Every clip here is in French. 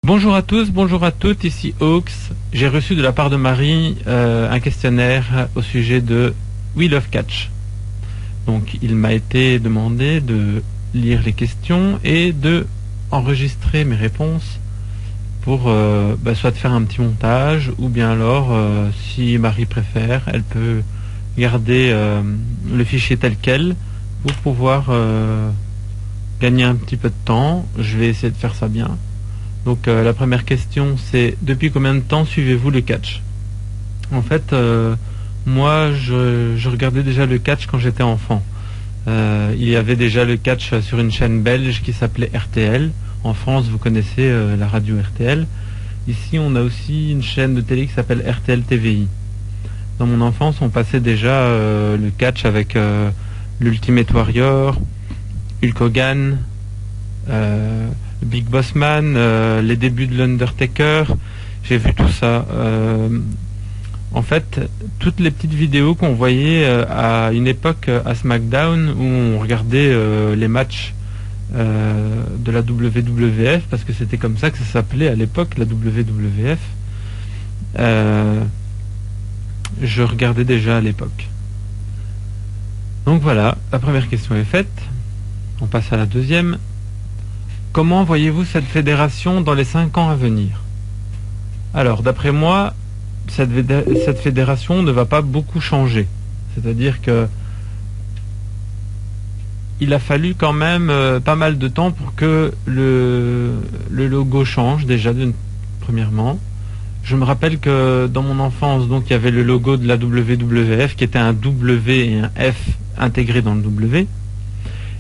Bonjour à tous, bonjour à toutes, ici Hawks. J'ai reçu de la part de Marie un questionnaire au sujet de We Love Catch. Donc il m'a été demandé de lire les questions et de enregistrer mes réponses pour soit de faire un petit montage ou bien alors, si Marie préfère, elle peut garder le fichier tel quel pour pouvoir gagner un petit peu de temps. Je vais essayer de faire ça bien. Donc la première question c'est: depuis combien de temps suivez-vous le catch? En fait, moi je regardais déjà le catch quand j'étais enfant. Il y avait déjà le catch sur une chaîne belge qui s'appelait RTL. En France, vous connaissez la radio RTL. Ici, on a aussi une chaîne de télé qui s'appelle RTL TVI. Dans mon enfance, on passait déjà le catch avec l'Ultimate Warrior, Hulk Hogan, Big Boss Man, les débuts de l'Undertaker. J'ai vu tout ça. En fait, toutes les petites vidéos qu'on voyait à une époque à SmackDown, où on regardait les matchs de la WWF, parce que c'était comme ça que ça s'appelait à l'époque, la WWF. Je regardais déjà à l'époque. Donc voilà, la première question est faite. On passe à la deuxième. Comment voyez-vous cette fédération dans les 5 ans à venir? Alors, d'après moi, cette fédération ne va pas beaucoup changer. C'est-à-dire que il a fallu quand même pas mal de temps pour que le logo change, déjà, premièrement. Je me rappelle que dans mon enfance, donc, il y avait le logo de la WWF qui était un W et un F intégrés dans le W.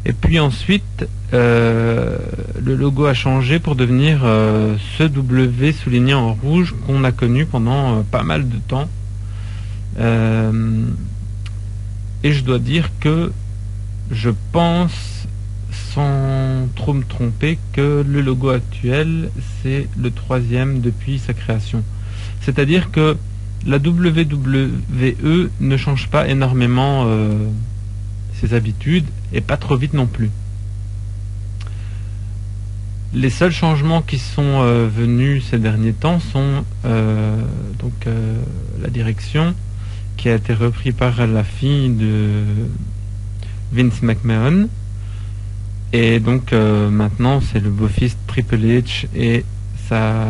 Et puis ensuite, le logo a changé pour devenir ce W souligné en rouge qu'on a connu pendant pas mal de temps. Et je dois dire que je pense, sans trop me tromper, que le logo actuel, c'est le 3e depuis sa création. C'est-à-dire que la WWE ne change pas énormément ses habitudes, et pas trop vite non plus. Les seuls changements qui sont venus ces derniers temps sont la direction qui a été reprise par la fille de Vince McMahon, et donc maintenant c'est le beau-fils Triple H et sa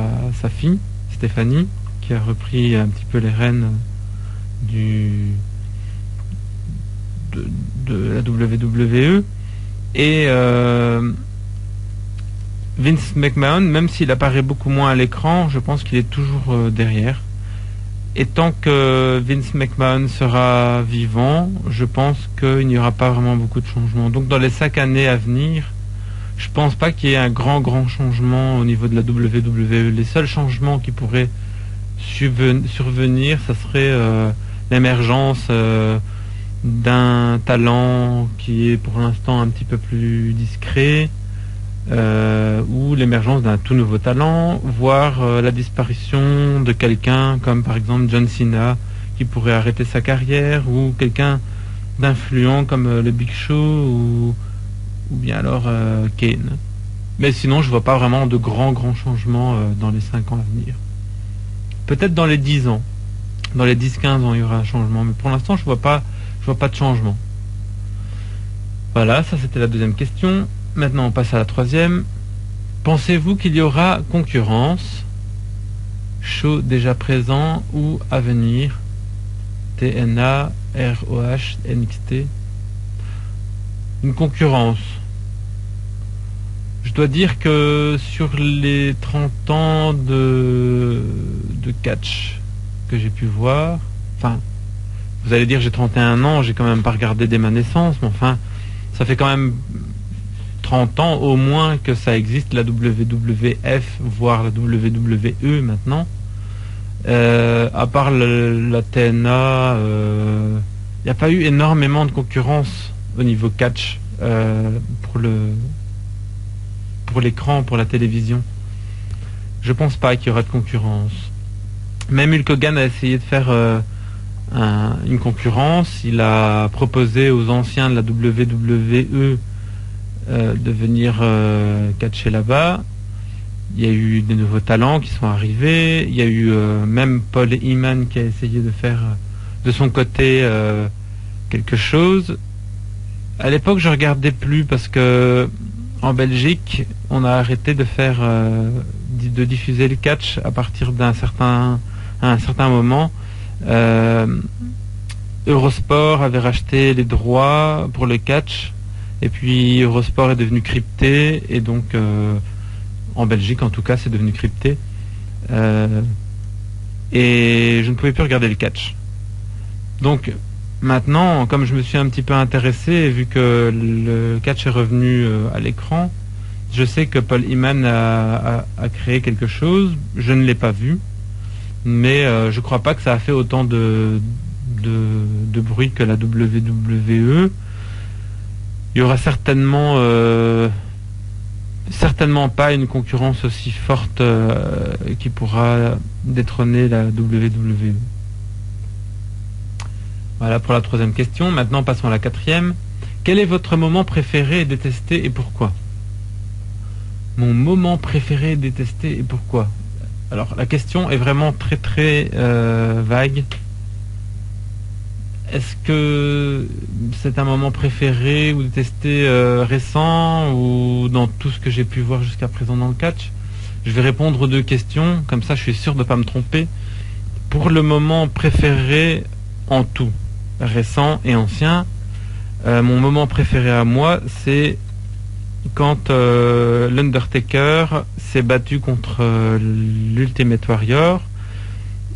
fille Stephanie qui a repris un petit peu les rênes de la WWE. Et Vince McMahon, même s'il apparaît beaucoup moins à l'écran, je pense qu'il est toujours derrière. Et tant que Vince McMahon sera vivant, je pense qu'il n'y aura pas vraiment beaucoup de changements. Donc dans les 5 années à venir, je pense pas qu'il y ait un grand changement au niveau de la WWE. Les seuls changements qui pourraient survenir, ça serait l'émergence d'un talent qui est pour l'instant un petit peu plus discret, ou l'émergence d'un tout nouveau talent, voire la disparition de quelqu'un comme par exemple John Cena qui pourrait arrêter sa carrière, ou quelqu'un d'influent comme le Big Show ou bien alors Kane. Mais sinon je vois pas vraiment de grands changements dans les 5 ans à venir. Peut-être dans les 10 ans, dans les 10-15 ans il y aura un changement, mais pour l'instant je vois pas de changement. Voilà, ça c'était la deuxième question. Maintenant on passe à la troisième. Pensez-vous qu'il y aura concurrence? Show déjà présent ou à venir? TNA, ROH, NXT. Une concurrence. Je dois dire que sur les 30 ans de catch que j'ai pu voir, enfin, vous allez dire j'ai 31 ans, j'ai quand même pas regardé dès ma naissance, mais enfin, ça fait quand même 30 ans au moins que ça existe, la WWF, voire la WWE maintenant. À part la TNA, il n'y a pas eu énormément de concurrence au niveau catch pour l'écran, pour la télévision. Je pense pas qu'il y aura de concurrence. Même Hulk Hogan a essayé de faire une concurrence. Il a proposé aux anciens de la WWE de venir catcher là-bas. il y a eu des nouveaux talents qui sont arrivés. Il y a eu même Paul Heyman qui a essayé de faire de son côté quelque chose. À l'époque, je regardais plus parce que en Belgique, on a arrêté de faire de diffuser le catch à partir à un certain moment. Eurosport avait racheté les droits pour le catch, et puis Eurosport est devenu crypté, et donc en Belgique en tout cas c'est devenu crypté, et je ne pouvais plus regarder le catch. Donc maintenant, comme je me suis un petit peu intéressé, et vu que le catch est revenu à l'écran, je sais que Paul Heyman a créé quelque chose. Je ne l'ai pas vu, mais je crois pas que ça a fait autant de bruit que la WWE. Il y aura certainement pas une concurrence aussi forte qui pourra détrôner la WWE. Voilà pour la troisième question. Maintenant, passons à la quatrième. Quel est votre moment préféré et détesté, et pourquoi? Mon moment préféré et détesté, et pourquoi? Alors, la question est vraiment très très vague. Est-ce que c'est un moment préféré ou détesté récent, ou dans tout ce que j'ai pu voir jusqu'à présent dans le catch? Je vais répondre aux deux questions, comme ça je suis sûr de ne pas me tromper. Pour le moment préféré en tout, récent et ancien, mon moment préféré à moi, c'est quand l'Undertaker s'est battu contre l'Ultimate Warrior,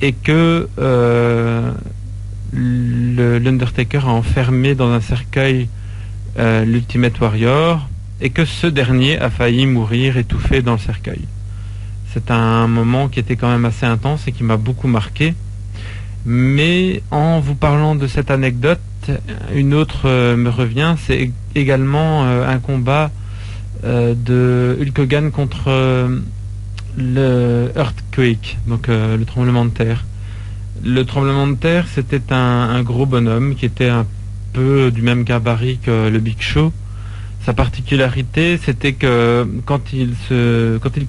et que l'Undertaker a enfermé dans un cercueil l'Ultimate Warrior, et que ce dernier a failli mourir étouffé dans le cercueil. C'est un moment qui était quand même assez intense et qui m'a beaucoup marqué. Mais en vous parlant de cette anecdote, une autre me revient. C'est également un combat de Hulk Hogan contre le Earthquake, donc le tremblement de terre. Le tremblement de terre, c'était un gros bonhomme qui était un peu du même gabarit que le Big Show. Sa particularité, c'était que quand il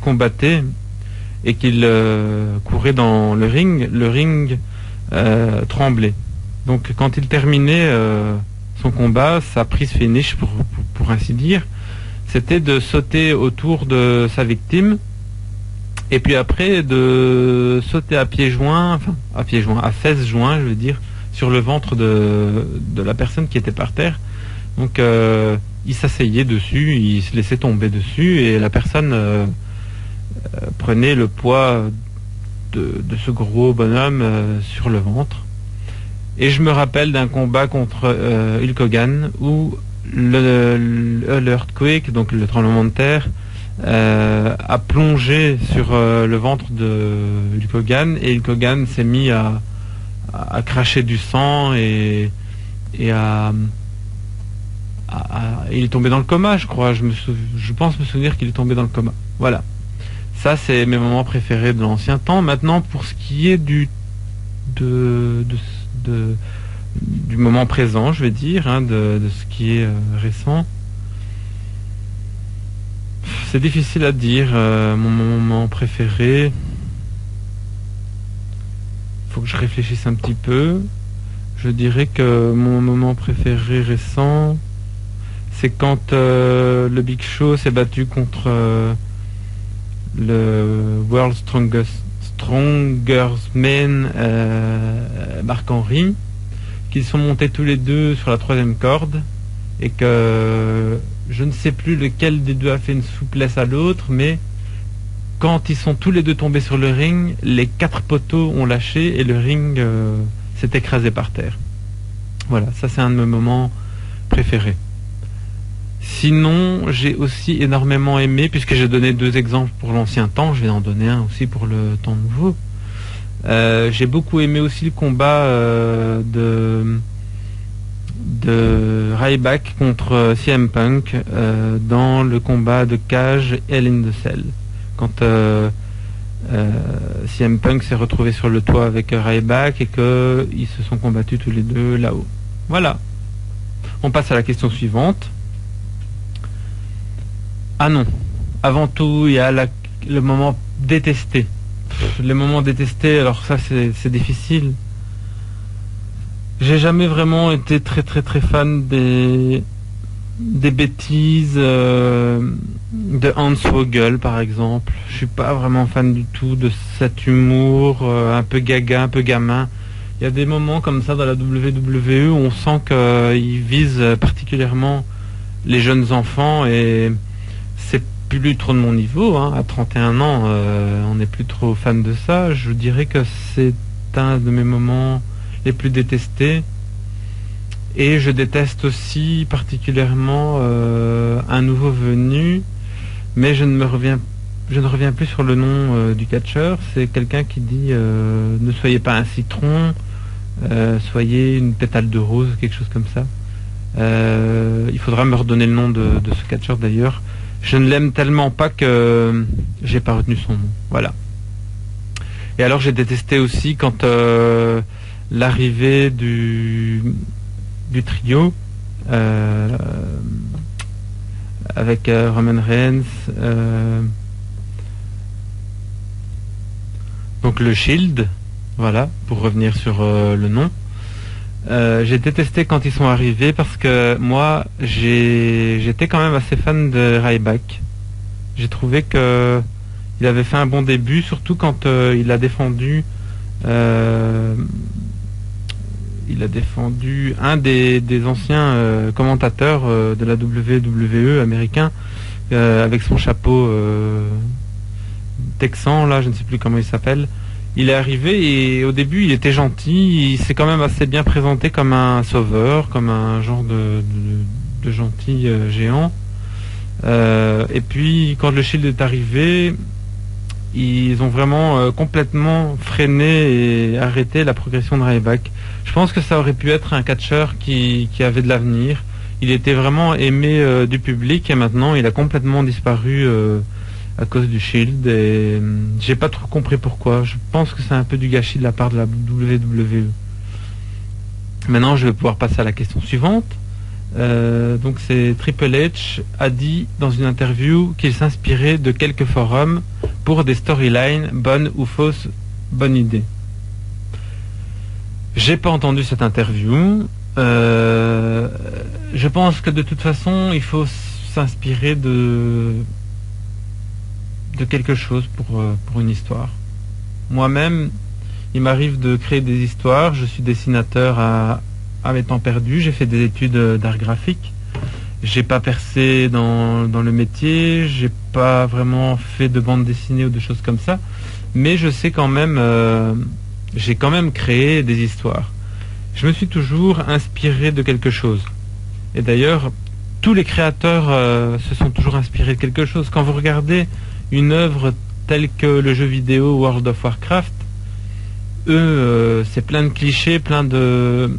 combattait et qu'il courait dans le ring tremblait. Donc quand il terminait son combat, sa prise finish pour ainsi dire, c'était de sauter autour de sa victime, et puis après de sauter à fesses joints, je veux dire, sur le ventre de la personne qui était par terre. Donc il s'asseyait dessus, il se laissait tomber dessus, et la personne prenait le poids de ce gros bonhomme sur le ventre. Et je me rappelle d'un combat contre Hulk Hogan où l'Earthquake, donc le tremblement de terre, a plongé sur le ventre de Hulk Hogan, et Hulk Hogan s'est mis à cracher du sang et il est tombé dans le coma, je crois. Je pense me souvenir qu'il est tombé dans le coma. Voilà. Ça, c'est mes moments préférés de l'ancien temps. Maintenant, pour ce qui est du moment présent, je vais dire, hein, de ce qui est récent, c'est difficile à dire. Mon moment préféré, faut que je réfléchisse un petit peu. Je dirais que mon moment préféré récent, c'est quand le Big Show s'est battu contre le World Strongest Man, Marc Henry, qu'ils sont montés tous les deux sur la troisième corde, et que je ne sais plus lequel des deux a fait une souplesse à l'autre, mais quand ils sont tous les deux tombés sur le ring, les 4 poteaux ont lâché et le ring s'est écrasé par terre. Voilà, ça c'est un de mes moments préférés. Sinon, j'ai aussi énormément aimé, puisque j'ai donné 2 exemples pour l'ancien temps, je vais en donner un aussi pour le temps nouveau. J'ai beaucoup aimé aussi le combat de Ryback contre CM Punk dans le combat de cage Hell in the Cell. Quand CM Punk s'est retrouvé sur le toit avec Ryback et qu'ils se sont combattus tous les deux là-haut. Voilà. On passe à la question suivante. Ah non. Avant tout, il y a Le moment détesté. Les moments détestés, alors ça c'est difficile. J'ai jamais vraiment été très très très fan des bêtises de Hans Vogel par exemple. Je suis pas vraiment fan du tout de cet humour un peu gaga, un peu gamin. Il y a des moments comme ça dans la WWE où on sent qu'ils visent particulièrement les jeunes enfants et c'est plus trop de mon niveau. Hein. À 31 ans, on n'est plus trop fan de ça. Je dirais que c'est un de mes moments les plus détestés. Et je déteste aussi particulièrement un nouveau venu, mais je ne reviens plus sur le nom du catcheur. C'est quelqu'un qui dit ne soyez pas un citron, soyez une pétale de rose, quelque chose comme ça. Il faudra me redonner le nom de ce catcheur d'ailleurs. Je ne l'aime tellement pas que j'ai pas retenu son nom. Voilà. Et alors j'ai détesté aussi quand l'arrivée du trio avec Roman Reigns, donc le Shield, voilà, pour revenir sur le nom. J'ai détesté quand ils sont arrivés parce que moi j'étais quand même assez fan de Ryback. J'ai trouvé que il avait fait un bon début, surtout quand il a défendu un des anciens commentateurs de la WWE américain avec son chapeau texan, là je ne sais plus comment il s'appelle. Il est arrivé et au début il était gentil, il s'est quand même assez bien présenté comme un sauveur, comme un genre de gentil géant. Et puis quand le Shield est arrivé, ils ont vraiment complètement freiné et arrêté la progression de Ryback. Je pense que ça aurait pu être un catcheur qui avait de l'avenir. Il était vraiment aimé du public et maintenant il a complètement disparu à cause du Shield et j'ai pas trop compris pourquoi. Je pense que c'est un peu du gâchis de la part de la WWE. Maintenant je vais pouvoir passer à la question suivante. Donc c'est Triple H a dit dans une interview qu'il s'inspirait de quelques forums pour des storylines, bonnes ou fausses, bonne idée. J'ai pas entendu cette interview. Je pense que de toute façon il faut s'inspirer de quelque chose pour une histoire. Moi-même, il m'arrive de créer des histoires. Je suis dessinateur à mes temps perdus. J'ai fait des études d'art graphique. J'ai pas percé dans le métier. J'ai pas vraiment fait de bande dessinée ou de choses comme ça. Mais je sais quand même, j'ai quand même créé des histoires. Je me suis toujours inspiré de quelque chose. Et d'ailleurs, tous les créateurs se sont toujours inspirés de quelque chose. Quand vous regardez une œuvre telle que le jeu vidéo World of Warcraft, eux, c'est plein de clichés, plein de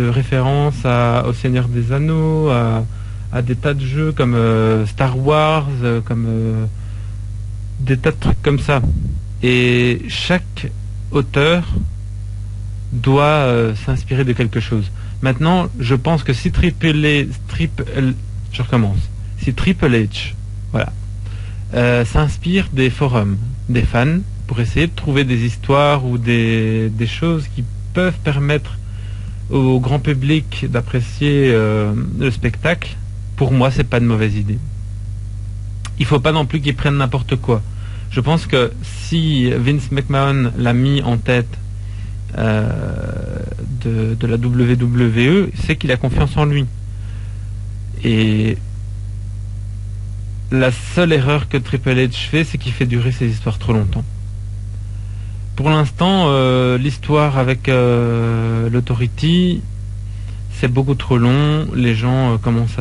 références au Seigneur des Anneaux, à des tas de jeux comme Star Wars, comme des tas de trucs comme ça. Et chaque auteur doit s'inspirer de quelque chose. Maintenant, je pense que si Triple H, voilà, s'inspire des forums, des fans, pour essayer de trouver des histoires ou des choses qui peuvent permettre au grand public d'apprécier le spectacle, pour moi, c'est pas une mauvaise idée. Il faut pas non plus qu'ils prennent n'importe quoi. Je pense que si Vince McMahon l'a mis en tête de la WWE, c'est qu'il a confiance en lui. Et la seule erreur que Triple H fait, c'est qu'il fait durer ses histoires trop longtemps. Pour l'instant, l'histoire avec l'Authority, c'est beaucoup trop long. Les gens commencent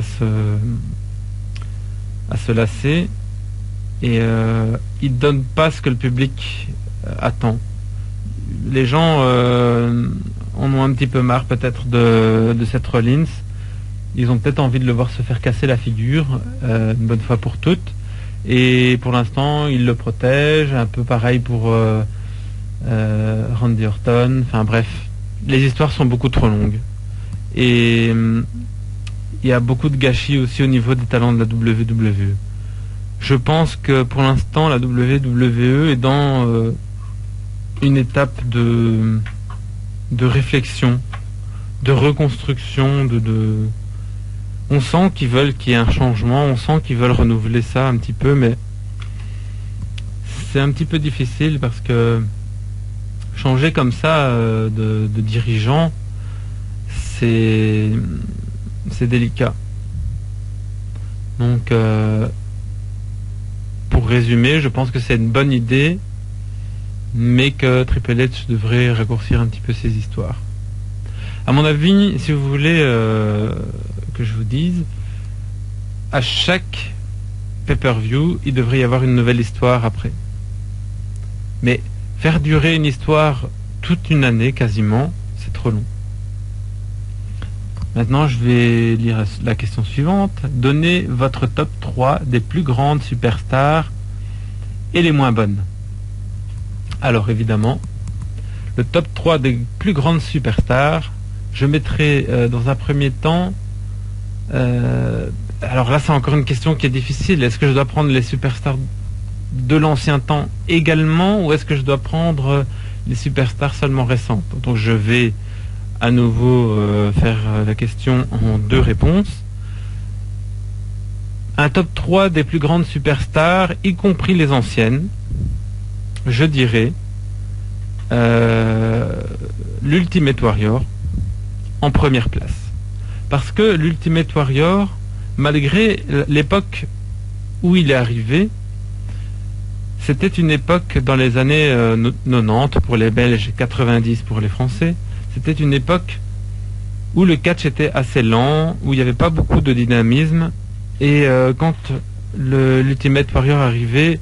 à se lasser et ils donnent pas ce que le public attend. Les gens en ont un petit peu marre peut-être de Seth Rollins. Ils ont peut-être envie de le voir se faire casser la figure une bonne fois pour toutes. Et pour l'instant, ils le protègent. Un peu pareil pour Randy Orton. Enfin bref, les histoires sont beaucoup trop longues. Et il y a beaucoup de gâchis aussi au niveau des talents de la WWE. Je pense que pour l'instant, la WWE est dans une étape de réflexion, de reconstruction, on sent qu'ils veulent qu'il y ait un changement, on sent qu'ils veulent renouveler ça un petit peu, mais c'est un petit peu difficile parce que changer comme ça de dirigeant, c'est délicat. Donc, pour résumer, je pense que c'est une bonne idée, mais que Triple H devrait raccourcir un petit peu ses histoires. À mon avis, si vous voulez que je vous dise, à chaque pay-per-view, il devrait y avoir une nouvelle histoire après. Mais faire durer une histoire toute une année quasiment, c'est trop long. Maintenant, je vais lire la question suivante. Donnez votre top 3 des plus grandes superstars et les moins bonnes. Alors évidemment, le top 3 des plus grandes superstars, je mettrai dans un premier temps... alors là, c'est encore une question qui est difficile. Est-ce que je dois prendre les superstars de l'ancien temps également, ou est-ce que je dois prendre les superstars seulement récentes? Donc je vais à nouveau faire la question en 2 réponses. Un top 3 des plus grandes superstars, y compris les anciennes. Je dirais l'Ultimate Warrior en première place. Parce que l'Ultimate Warrior, malgré l'époque où il est arrivé, c'était une époque dans les années 90 pour les Belges, 90 pour les Français. C'était une époque où le catch était assez lent, où il n'y avait pas beaucoup de dynamisme. Et quand l'Ultimate Warrior arrivait,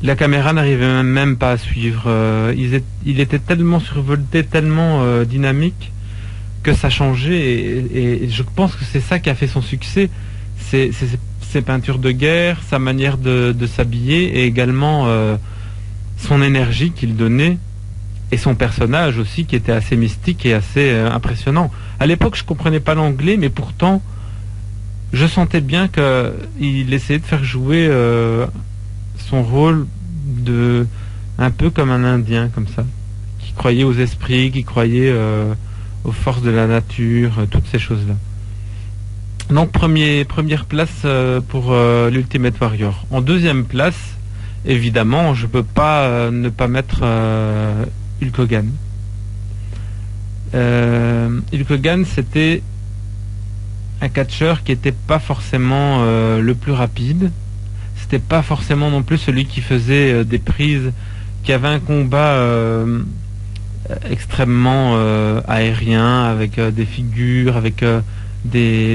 la caméra n'arrivait même pas à suivre. Il était tellement survolté, tellement dynamique, que ça changeait. Et je pense que c'est ça qui a fait son succès. Ses peintures de guerre, sa manière de s'habiller, et également son énergie qu'il donnait. Et son personnage aussi, qui était assez mystique et assez impressionnant. À l'époque, je comprenais pas l'anglais, mais pourtant, je sentais bien qu'il essayait de faire jouer son rôle un peu comme un Indien, comme ça, qui croyait aux esprits, qui croyait aux forces de la nature, toutes ces choses-là. Donc, première place pour l'Ultimate Warrior. En deuxième place, évidemment, je peux pas ne pas mettre Hulk Hogan. Hulk Hogan, c'était un catcheur qui n'était pas forcément le plus rapide. C'était pas forcément non plus celui qui faisait des prises, qui avait un combat extrêmement aérien, avec des figures, avec des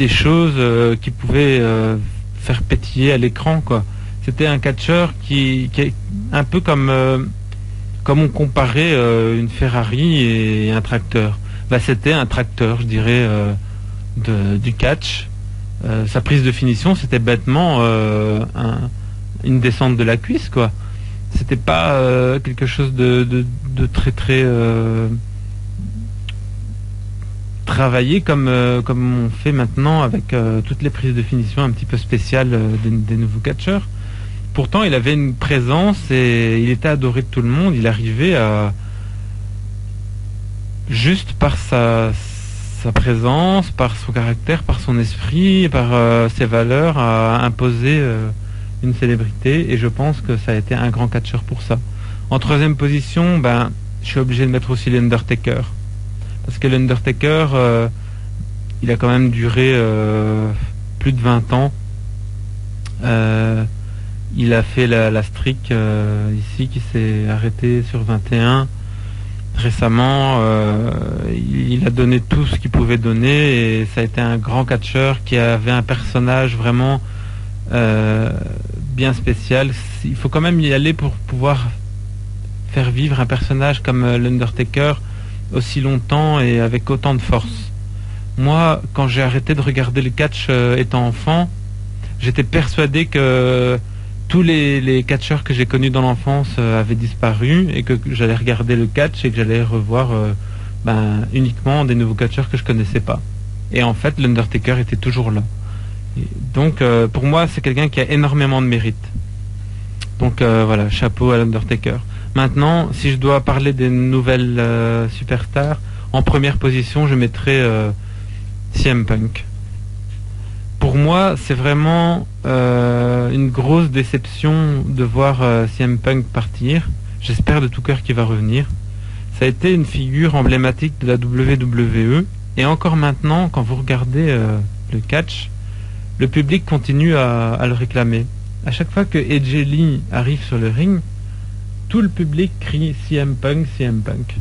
choses qui pouvaient faire pétiller à l'écran, quoi. C'était un catcheur qui est un peu comme on comparait une Ferrari et un tracteur. Bah, c'était un tracteur, je dirais, du catch. Sa prise de finition, c'était bêtement une descente de la cuisse, quoi. C'était pas quelque chose de très très travaillé comme on fait maintenant avec toutes les prises de finition un petit peu spéciales des nouveaux catcheurs. Pourtant, il avait une présence et il était adoré de tout le monde. Il arrivait à, juste par sa présence, par son caractère, par son esprit, par ses valeurs, à imposer une célébrité. Et je pense que ça a été un grand catcheur pour ça. En troisième position, je suis obligé de mettre aussi l'Undertaker. Parce que l'Undertaker, il a quand même duré plus de 20 ans. Il a fait la streak ici qui s'est arrêtée sur 21 récemment. Il a donné tout ce qu'il pouvait donner et ça a été un grand catcheur qui avait un personnage vraiment bien spécial. Il faut quand même y aller pour pouvoir faire vivre un personnage comme l'Undertaker aussi longtemps et avec autant de force. Moi, quand j'ai arrêté de regarder le catch étant enfant, j'étais persuadé que tous les catcheurs que j'ai connus dans l'enfance avaient disparu et que j'allais regarder le catch et que j'allais revoir uniquement des nouveaux catcheurs que je connaissais pas. Et en fait, l'Undertaker était toujours là. Et donc pour moi, c'est quelqu'un qui a énormément de mérite. Donc voilà, chapeau à l'Undertaker. Maintenant, si je dois parler des nouvelles superstars, en première position, je mettrais CM Punk. Pour moi, c'est vraiment une grosse déception de voir CM Punk partir. J'espère de tout cœur qu'il va revenir. Ça a été une figure emblématique de la WWE. Et encore maintenant, quand vous regardez le catch, le public continue à le réclamer. À chaque fois que AJ Lee arrive sur le ring, tout le public crie CM Punk, CM Punk.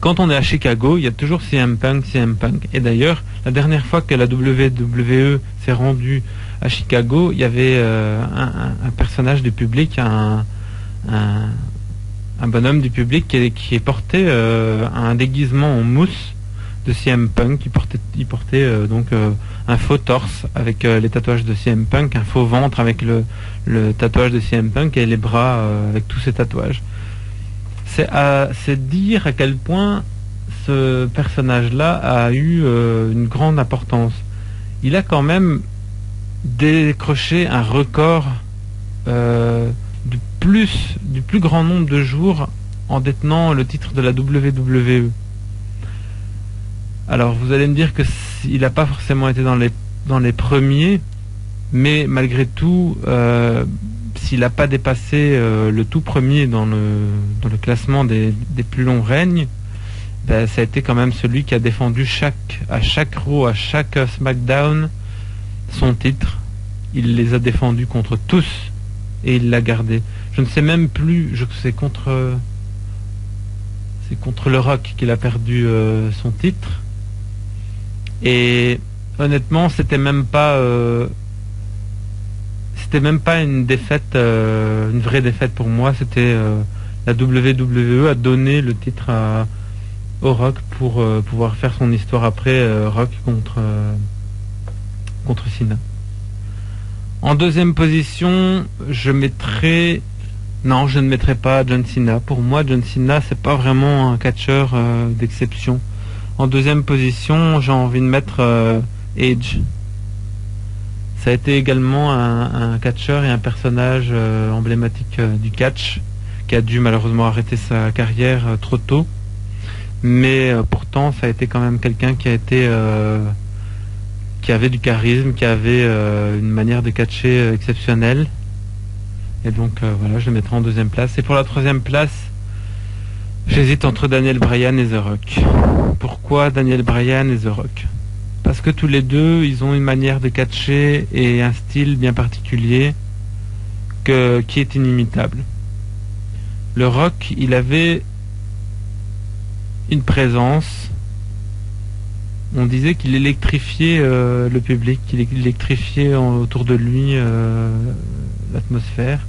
Quand on est à Chicago, il y a toujours CM Punk, CM Punk. Et d'ailleurs, la dernière fois que la WWE s'est rendue à Chicago, il y avait un personnage du public, un bonhomme du public qui portait un déguisement en mousse de CM Punk. Il portait donc un faux torse avec les tatouages de CM Punk, un faux ventre avec le tatouage de CM Punk et les bras avec tous ces tatouages. C'est dire à quel point ce personnage-là a eu une grande importance. Il a quand même décroché un record du plus grand nombre de jours en détenant le titre de la WWE. Alors vous allez me dire que il n'a pas forcément été dans les premiers, mais malgré tout, s'il n'a pas dépassé le tout premier dans le classement des plus longs règnes, ben, ça a été quand même celui qui a défendu à chaque Raw, à chaque SmackDown, son titre. Il les a défendus contre tous et il l'a gardé. Je ne sais même plus, c'est contre le Rock qu'il a perdu son titre. Et honnêtement, c'était même pas une défaite, une vraie défaite pour moi. C'était la WWE a donné le titre au Rock pour pouvoir faire son histoire après Rock contre Cena. En deuxième position, je ne mettrai pas John Cena. Pour moi, John Cena, c'est pas vraiment un catcheur d'exception. En deuxième position, j'ai envie de mettre Edge. Ça a été également un catcheur et un personnage emblématique du catch, qui a dû malheureusement arrêter sa carrière trop tôt. Mais pourtant, ça a été quand même quelqu'un qui avait du charisme, qui avait une manière de catcher exceptionnelle. Et donc voilà, je le mettrai en deuxième place. Et pour la troisième place, j'hésite entre Daniel Bryan et The Rock. Pourquoi Daniel Bryan et The Rock ? Parce que tous les deux, ils ont une manière de catcher et un style bien particulier qui est inimitable. Le Rock, il avait une présence. On disait qu'il électrifiait le public, qu'il électrifiait autour de lui l'atmosphère.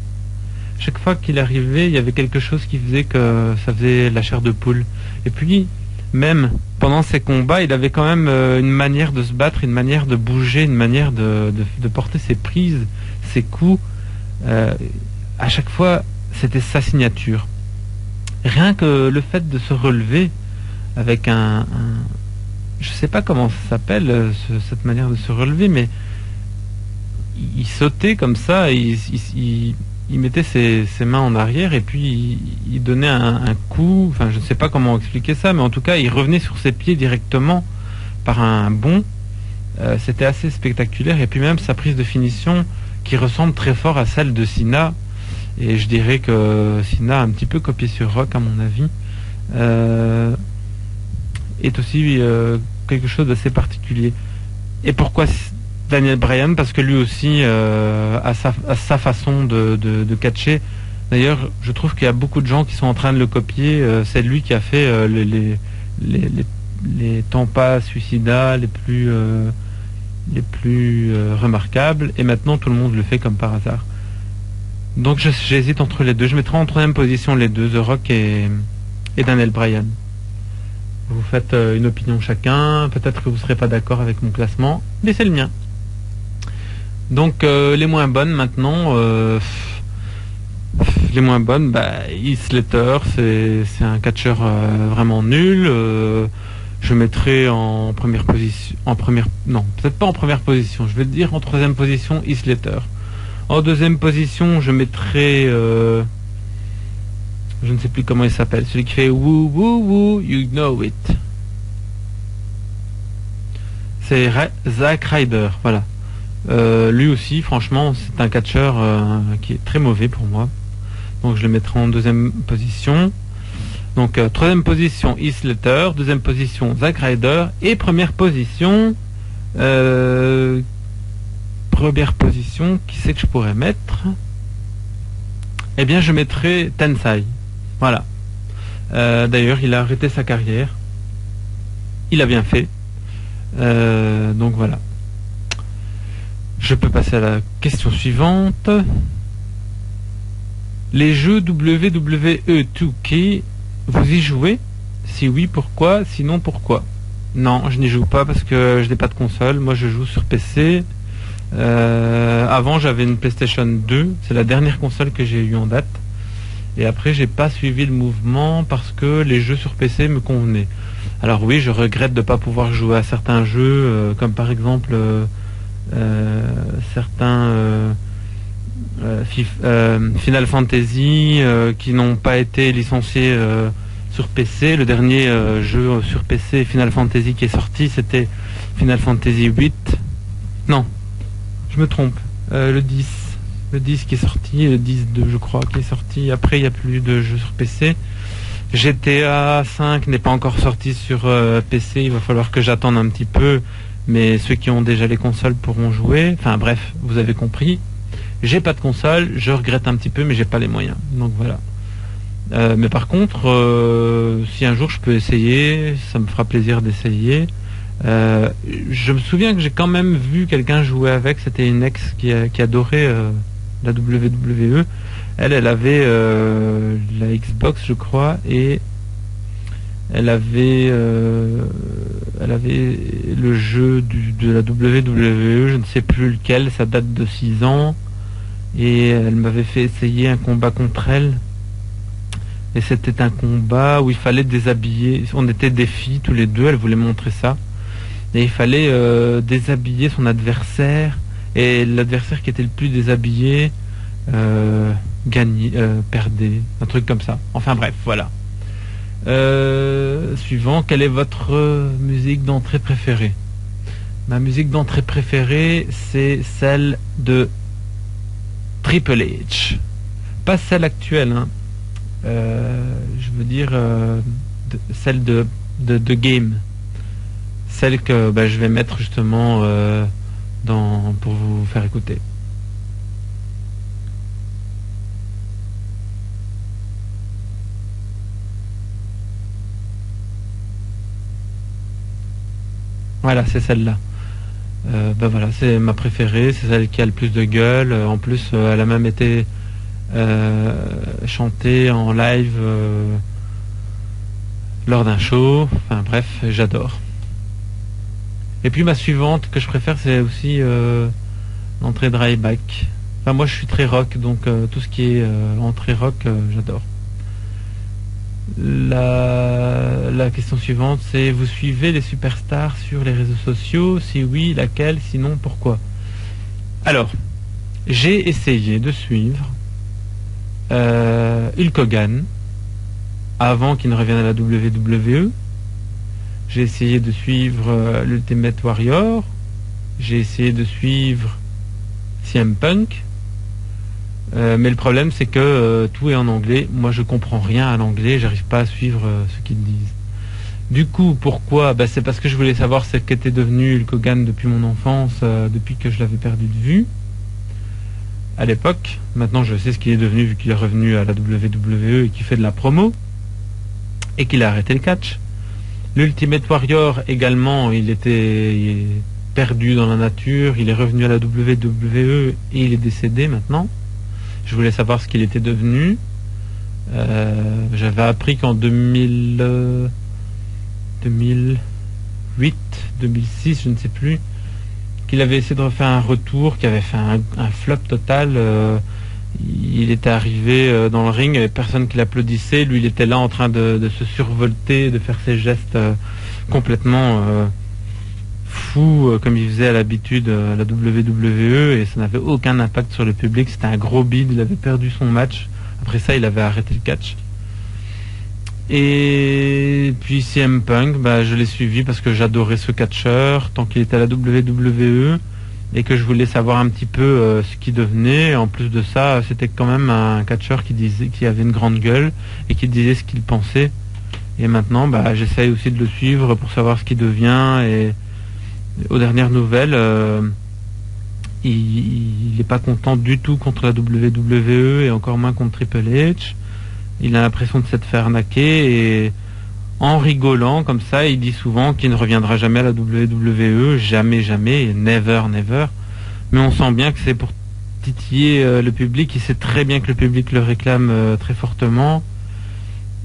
Chaque fois qu'il arrivait, il y avait quelque chose qui faisait que ça faisait la chair de poule. Et puis, même pendant ses combats, il avait quand même une manière de se battre, une manière de bouger, une manière de porter ses prises, ses coups. À chaque fois, c'était sa signature. Rien que le fait de se relever avec je sais pas comment ça s'appelle, cette manière de se relever, mais il sautait comme ça, il mettait ses mains en arrière et puis il donnait un coup, enfin je ne sais pas comment expliquer ça, mais en tout cas il revenait sur ses pieds directement par un bond. C'était assez spectaculaire, et puis même sa prise de finition qui ressemble très fort à celle de Cena, et je dirais que Cena a un petit peu copié sur Rock à mon avis, est aussi quelque chose d'assez particulier. Et pourquoi Daniel Bryan? Parce que lui aussi a sa façon de catcher. D'ailleurs, je trouve qu'il y a beaucoup de gens qui sont en train de le copier. C'est lui qui a fait les tampas suicidas les plus remarquables, et maintenant tout le monde le fait comme par hasard. Donc j'hésite entre les deux. Je mettrai en troisième position les deux, The Rock et Daniel Bryan. Vous faites une opinion chacun, peut-être que vous ne serez pas d'accord avec mon classement, mais c'est le mien. Donc les moins bonnes maintenant, les moins bonnes, Heath Slater, c'est un catcheur vraiment nul. je mettrai en première position, non, peut-être pas en première position, je vais dire en troisième position Heath Ledger. En deuxième position, je mettrai, je ne sais plus comment il s'appelle, celui qui fait woo woo woo, you know it. C'est Zack Ryder, voilà. Lui aussi, franchement, c'est un catcheur qui est très mauvais pour moi. Donc je le mettrai en deuxième position. Donc troisième position Heath Ledger, deuxième position Zack Ryder et première position qui c'est que je pourrais mettre? Eh bien je mettrai Tensai. Voilà. D'ailleurs il a arrêté sa carrière. Il a bien fait. Donc voilà. Je peux passer à la question suivante. Les jeux WWE 2K, vous y jouez? Si oui, pourquoi? Sinon, pourquoi? Non, je n'y joue pas parce que je n'ai pas de console. Moi, je joue sur PC. Avant, j'avais une PlayStation 2. C'est la dernière console que j'ai eue en date. Et après, j'ai pas suivi le mouvement parce que les jeux sur PC me convenaient. Alors oui, je regrette de ne pas pouvoir jouer à certains jeux, comme par exemple certains Final Fantasy qui n'ont pas été licenciés sur PC. Le dernier jeu sur PC Final Fantasy qui est sorti, c'était Final Fantasy 8. Non, je me trompe. Le 10. Le 10 qui est sorti, le 10-2 je crois qui est sorti. Après il n'y a plus de jeux sur PC. GTA 5 n'est pas encore sorti sur PC, il va falloir que j'attende un petit peu, mais ceux qui ont déjà les consoles pourront jouer. Enfin bref, vous avez compris. J'ai pas de console, je regrette un petit peu, mais j'ai pas les moyens. Donc voilà. Mais par contre, si un jour je peux essayer, ça me fera plaisir d'essayer. Je me souviens que j'ai quand même vu quelqu'un jouer avec, c'était une ex qui adorait la WWE. Elle avait la Xbox, je crois, et elle avait le jeu de la WWE, je ne sais plus lequel, ça date de 6 ans, et elle m'avait fait essayer un combat contre elle. Et c'était un combat où il fallait déshabiller, on était des filles tous les deux, elle voulait montrer ça. Et il fallait déshabiller son adversaire, et l'adversaire qui était le plus déshabillé perdait, un truc comme ça. Enfin bref, voilà. Suivant, quelle est votre musique d'entrée préférée? Ma musique d'entrée préférée, c'est celle de Triple H. Pas celle actuelle, hein. Je veux dire celle de Game. Celle que je vais mettre justement pour vous faire écouter. Voilà, c'est celle-là. Voilà, c'est ma préférée, c'est celle qui a le plus de gueule. En plus, elle a même été chantée en live lors d'un show. Enfin bref, j'adore. Et puis ma suivante que je préfère, c'est aussi l'entrée de Ryback. Enfin moi je suis très rock, donc tout ce qui est entrée rock, j'adore. La question suivante, c'est: vous suivez les superstars sur les réseaux sociaux? Si oui, laquelle? Sinon, pourquoi? Alors, j'ai essayé de suivre Hulk Hogan avant qu'il ne revienne à la WWE. J'ai essayé de suivre l'Ultimate Warrior. J'ai essayé de suivre CM Punk. Mais le problème, c'est que tout est en anglais. Moi, je comprends rien à l'anglais. J'arrive pas à suivre ce qu'ils disent. Du coup, pourquoi? C'est parce que je voulais savoir ce qu'était devenu Hulk Hogan depuis mon enfance, depuis que je l'avais perdu de vue à l'époque. Maintenant, je sais ce qu'il est devenu vu qu'il est revenu à la WWE et qu'il fait de la promo et qu'il a arrêté le catch. L'Ultimate Warrior également, il était perdu dans la nature. Il est revenu à la WWE et il est décédé maintenant. Je voulais savoir ce qu'il était devenu. J'avais appris qu'en 2008, 2006, je ne sais plus, qu'il avait essayé de refaire un retour, qu'il avait fait un flop total. Il était arrivé dans le ring, il n'y avait personne qui l'applaudissait. Lui, il était là en train de se survolter, de faire ses gestes complètement fou, comme il faisait à l'habitude à la WWE, et ça n'avait aucun impact sur le public. C'était un gros bide, il avait perdu son match. Après ça, il avait arrêté le catch. Et puis CM Punk, je l'ai suivi parce que j'adorais ce catcheur tant qu'il était à la WWE et que je voulais savoir un petit peu ce qu'il devenait. En plus de ça, c'était quand même un catcheur qui avait une grande gueule et qui disait ce qu'il pensait. Et maintenant, j'essaye aussi de le suivre pour savoir ce qu'il devient. Et aux dernières nouvelles, il n'est pas content du tout contre la WWE et encore moins contre Triple H. Il a l'impression de s'être fait arnaquer et en rigolant comme ça, il dit souvent qu'il ne reviendra jamais à la WWE, jamais, jamais, never, never. Mais on sent bien que c'est pour titiller le public. Il sait très bien que le public le réclame très fortement.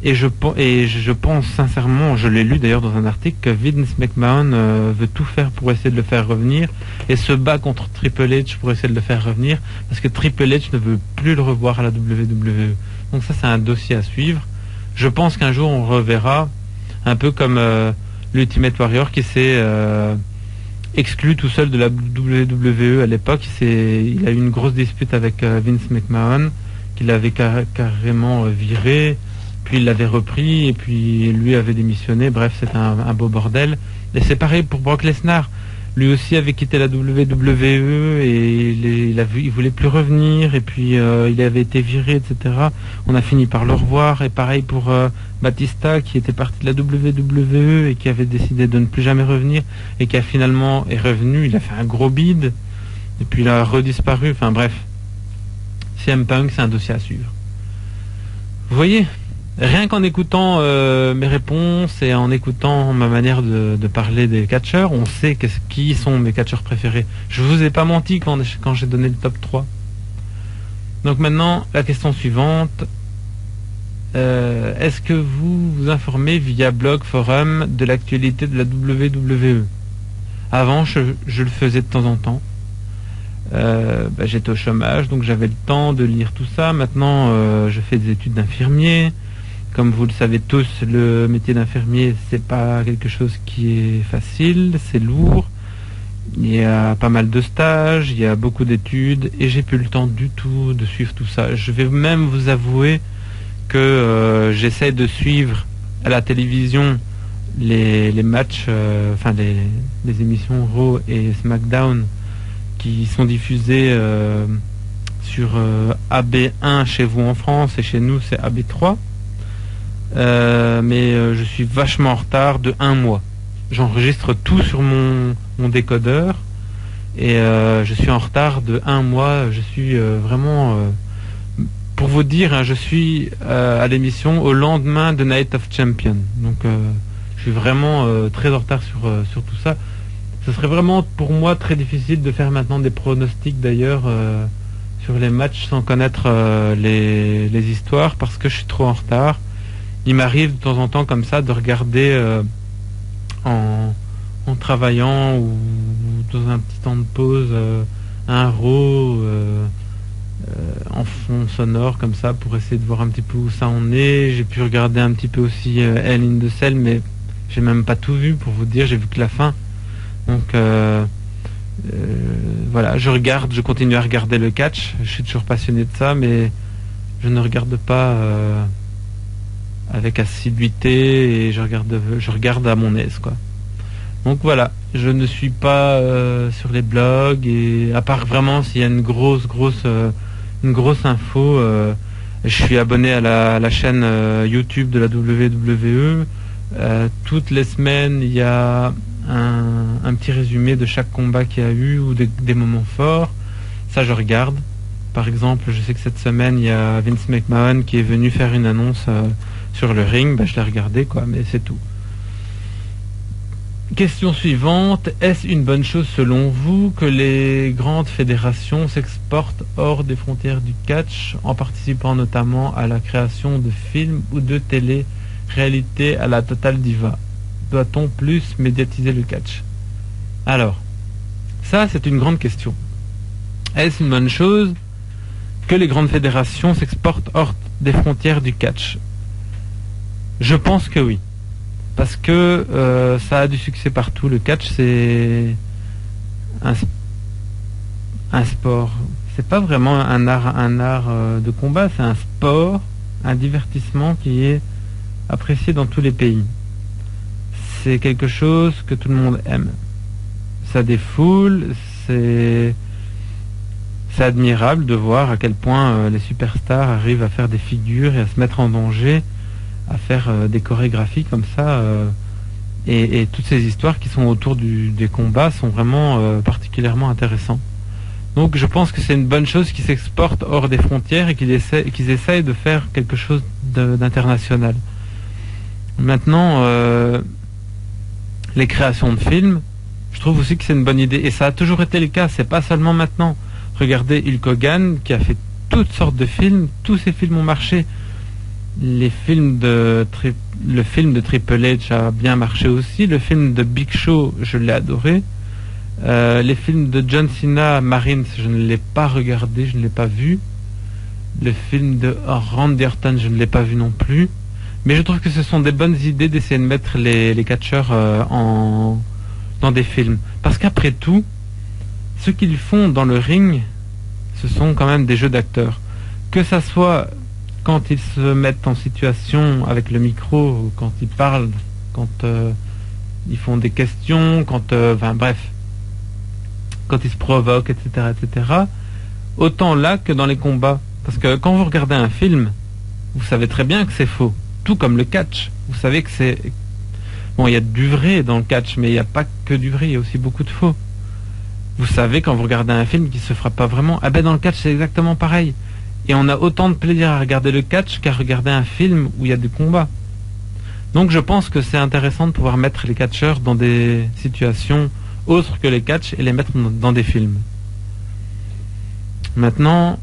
Et je pense sincèrement, je l'ai lu d'ailleurs dans un article, que Vince McMahon veut tout faire pour essayer de le faire revenir et se bat contre Triple H pour essayer de le faire revenir parce que Triple H ne veut plus le revoir à la WWE. Donc ça, c'est un dossier à suivre. Je pense qu'un jour on reverra, un peu comme l'Ultimate Warrior qui s'est exclu tout seul de la WWE à l'époque. Il a eu une grosse dispute avec Vince McMahon qu'il avait carrément viré. Puis il l'avait repris et puis lui avait démissionné. Bref, c'est un beau bordel. Et c'est pareil pour Brock Lesnar. Lui aussi avait quitté la WWE et il voulait plus revenir. Et puis il avait été viré, etc. On a fini par le revoir. Et pareil pour Batista qui était parti de la WWE et qui avait décidé de ne plus jamais revenir et qui a finalement est revenu. Il a fait un gros bide et puis il a redisparu. Enfin bref, CM Punk, c'est un dossier à suivre. Vous voyez ? Rien qu'en écoutant mes réponses et en écoutant ma manière de parler des catcheurs, on sait qui sont mes catcheurs préférés. Je vous ai pas menti quand j'ai donné le top 3. Donc maintenant, la question suivante. Est-ce que vous vous informez via blog, forum de l'actualité de la WWE ? Avant, je le faisais de temps en temps. J'étais au chômage, donc j'avais le temps de lire tout ça. Maintenant, je fais des études d'infirmier. Comme vous le savez tous, le métier d'infirmier, c'est pas quelque chose qui est facile, c'est lourd. Il y a pas mal de stages, il y a beaucoup d'études, et j'ai plus le temps du tout de suivre tout ça. Je vais même vous avouer que j'essaie de suivre à la télévision les matchs, les émissions Raw et SmackDown qui sont diffusées sur AB1 chez vous en France, et chez nous c'est AB3. Mais je suis vachement en retard de 1 mois. J'enregistre tout sur mon décodeur et je suis en retard de 1 mois. Je suis vraiment, pour vous dire, je suis à l'émission au lendemain de Night of Champions. Donc je suis vraiment très en retard sur tout ça. Ce serait vraiment pour moi très difficile de faire maintenant des pronostics d'ailleurs sur les matchs sans connaître les histoires parce que je suis trop en retard. Il m'arrive de temps en temps comme ça de regarder en travaillant ou dans un petit temps de pause un Raw en fond sonore comme ça pour essayer de voir un petit peu où ça en est. J'ai pu regarder un petit peu aussi Hell in the Cell, mais j'ai même pas tout vu pour vous dire, j'ai vu que la fin. Donc voilà, je continue à regarder le catch, je suis toujours passionné de ça, mais je ne regarde pas avec assiduité et je regarde à mon aise, quoi. Donc voilà, je ne suis pas sur les blogs, et à part vraiment s'il y a une grosse info, je suis abonné à la chaîne YouTube de la WWE. Toutes les semaines il y a un petit résumé de chaque combat qu'il y a eu ou des moments forts. Ça je regarde. Par exemple, je sais que cette semaine il y a Vince McMahon qui est venu faire une annonce sur le ring, je l'ai regardé, quoi, mais c'est tout. Question suivante, est-ce une bonne chose selon vous que les grandes fédérations s'exportent hors des frontières du catch en participant notamment à la création de films ou de télé-réalité à la Total Diva? Doit-on plus médiatiser le catch? Alors, ça c'est une grande question. Est-ce une bonne chose que les grandes fédérations s'exportent hors des frontières du catch? Je pense que oui. parce que ça a du succès partout. Le catch, c'est un sport. C'est pas vraiment un art de combat, c'est un sport, un divertissement qui est apprécié dans tous les pays. C'est quelque chose que tout le monde aime. Ça défoule, c'est admirable de voir à quel point les superstars arrivent à faire des figures et à se mettre en danger, à faire des chorégraphies comme ça. Et toutes ces histoires qui sont autour des combats sont vraiment particulièrement intéressantes. Donc je pense que c'est une bonne chose qu'ils s'exportent hors des frontières et qu'ils essayent de faire quelque chose d'international. Maintenant, les créations de films, je trouve aussi que c'est une bonne idée. Et ça a toujours été le cas, c'est pas seulement maintenant. Regardez Hulk Hogan qui a fait toutes sortes de films, tous ces films ont marché. Le film de Triple H a bien marché aussi. Le film de Big Show, je l'ai adoré. Les films de John Cena, Marines, je ne l'ai pas regardé, je ne l'ai pas vu. Le film de Randy Orton, je ne l'ai pas vu non plus. Mais je trouve que ce sont des bonnes idées d'essayer de mettre les catcheurs dans des films. Parce qu'après tout, ce qu'ils font dans le ring, ce sont quand même des jeux d'acteurs. Que ça soit quand ils se mettent en situation avec le micro, quand ils parlent, quand ils font des questions, quand ils se provoquent, etc., etc. Autant là que dans les combats. Parce que quand vous regardez un film, vous savez très bien que c'est faux. Tout comme le catch. Vous savez que c'est... Bon, il y a du vrai dans le catch, mais il n'y a pas que du vrai, il y a aussi beaucoup de faux. Vous savez quand vous regardez un film qui se fera pas vraiment. Ah ben dans le catch c'est exactement pareil. Et on a autant de plaisir à regarder le catch qu'à regarder un film où il y a des combats. Donc je pense que c'est intéressant de pouvoir mettre les catcheurs dans des situations autres que les catchs et les mettre dans des films. Maintenant,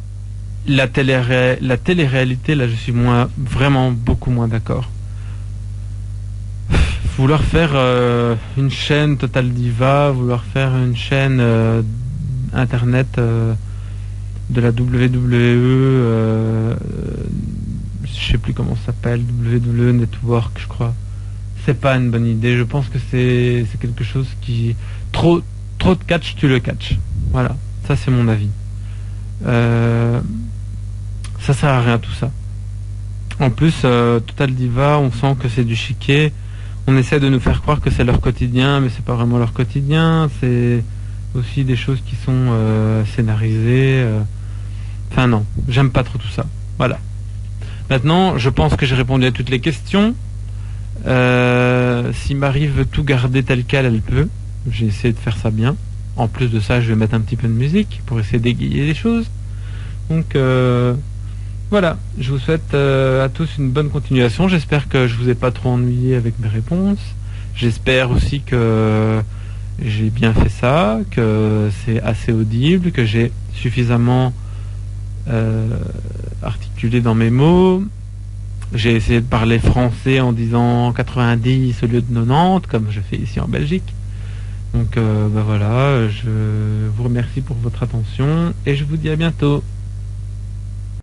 la télé-réalité, là je suis vraiment beaucoup moins d'accord. Vouloir faire une chaîne Total Diva, vouloir faire une chaîne internet de la WWE, je sais plus comment ça s'appelle, WWE Network, je crois. C'est pas une bonne idée. Je pense que c'est quelque chose qui trop de catch tue le catch. Voilà, ça c'est mon avis. Ça sert à rien tout ça. En plus, Total Diva, on sent que c'est du chiquet. On essaie de nous faire croire que c'est leur quotidien, mais c'est pas vraiment leur quotidien. C'est aussi des choses qui sont scénarisées. Enfin non, j'aime pas trop tout ça. Voilà. Maintenant, je pense que j'ai répondu à toutes les questions. Si Marie veut tout garder tel quel, elle peut. J'ai essayé de faire ça bien. En plus de ça, je vais mettre un petit peu de musique pour essayer d'égayer les choses. Donc voilà, je vous souhaite à tous une bonne continuation. J'espère que je vous ai pas trop ennuyé avec mes réponses. J'espère aussi que j'ai bien fait ça, que c'est assez audible, que j'ai suffisamment articulé dans mes mots. J'ai essayé de parler français en disant 90 au lieu de 90, comme je fais ici en Belgique. Donc voilà, je vous remercie pour votre attention et je vous dis à bientôt.